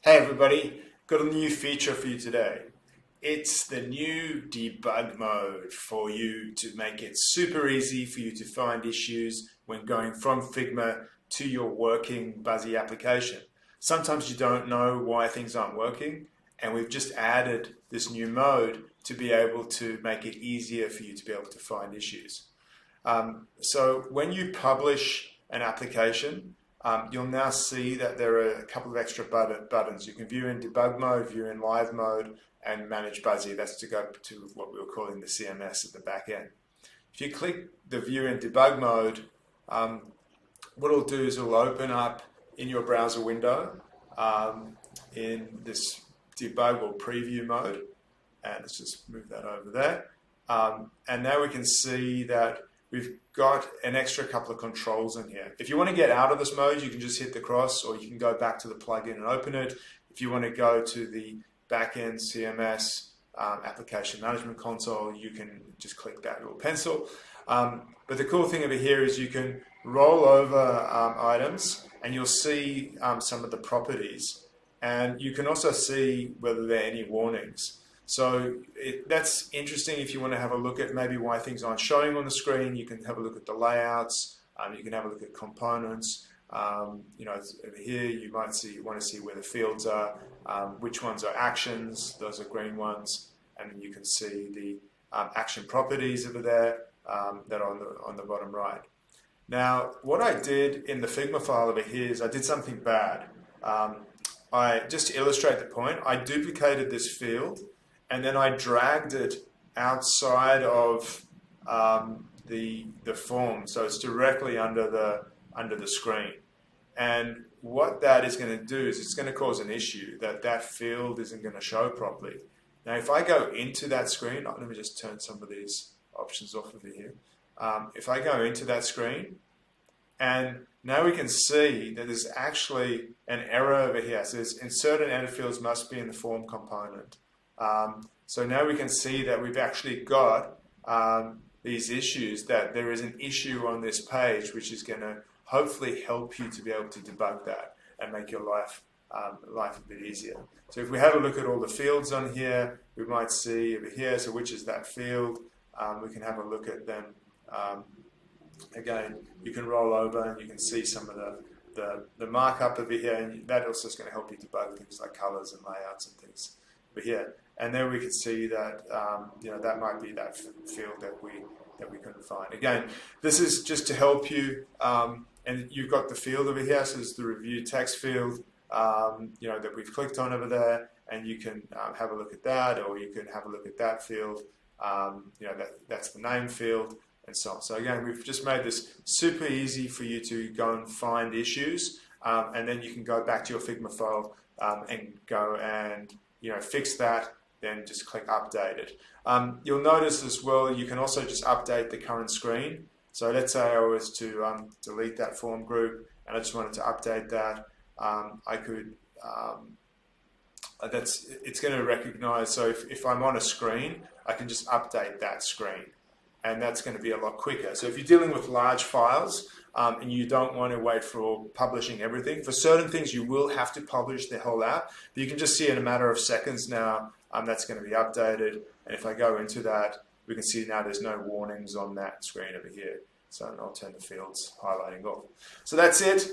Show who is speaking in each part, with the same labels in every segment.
Speaker 1: Hey everybody, got a new feature for you today. It's the new debug mode for you to make it super easy for you to find issues when going from Figma to your working Buzzy application. Sometimes you don't know why things aren't working, and we've just added this new mode to be able to make it easier for you to be able to find issues. So when you publish an application, you'll now see that there are a couple of extra buttons. You can view in debug mode, view in live mode, and manage Buzzy. That's to go to what we were calling the CMS at the back end. If you click the view in debug mode, what it'll do is it'll open up in your browser window in this debug or preview mode. And let's just move that over there. And now we can see that we've got an extra couple of controls in here. If you want to get out of this mode, you can just hit the cross, or you can go back to the plugin and open it. If you want to go to the backend CMS application management console, you can just click that little pencil. But the cool thing over here is you can roll over items, and you'll see some of the properties. And you can also see whether there are any warnings. So that's interesting if you want to have a look at maybe why things aren't showing on the screen. You can have a look at the layouts. You can have a look at components. Over here you might want to see where the fields are, which ones are actions. Those are green ones, and then you can see the action properties over there that are on the bottom right. Now, what I did in the Figma file over here is I did something bad. Just to illustrate the point, I duplicated this field. And then I dragged it outside of the form, so it's directly under the screen. And what that is going to do is it's going to cause an issue that field isn't going to show properly. Now, if I go into that screen, let me just turn some of these options off over here. If I go into that screen, and now we can see that there's actually an error over here. So it says insert and edit fields must be in the form component. So now we can see that we've actually got these issues, that there is an issue on this page which is going to hopefully help you to be able to debug that and make your life a bit easier. So if we have a look at all the fields on here, we might see over here, so which is that field, we can have a look at them. Again, you can roll over and you can see some of the markup over here, and that also is going to help you debug things like colors and layouts and things over here. And then we can see that that might be that field that we couldn't find. Again, this is just to help you. And you've got the field over here, so it's the review text field, that we've clicked on over there, and you can have a look at that, or you can have a look at that field. That's the name field, and so on. So again, we've just made this super easy for you to go and find issues, and then you can go back to your Figma file and go and fix that. Then just click update it. You'll notice as well, you can also just update the current screen. So let's say I was to delete that form group and I just wanted to update that. I could, it's going to recognize, so if I'm on a screen, I can just update that screen. And that's going to be a lot quicker. So if you're dealing with large files and you don't want to wait for publishing everything, for certain things you will have to publish the whole app, but you can just see in a matter of seconds now that's going to be updated. And if I go into that, we can see now there's no warnings on that screen over here. So I'll turn the fields highlighting off. So that's it,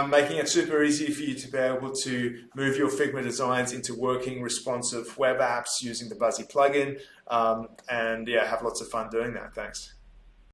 Speaker 1: making it super easy for you to be able to move your Figma designs into working responsive web apps using the Buzzy plugin. And yeah, have lots of fun doing that. Thanks.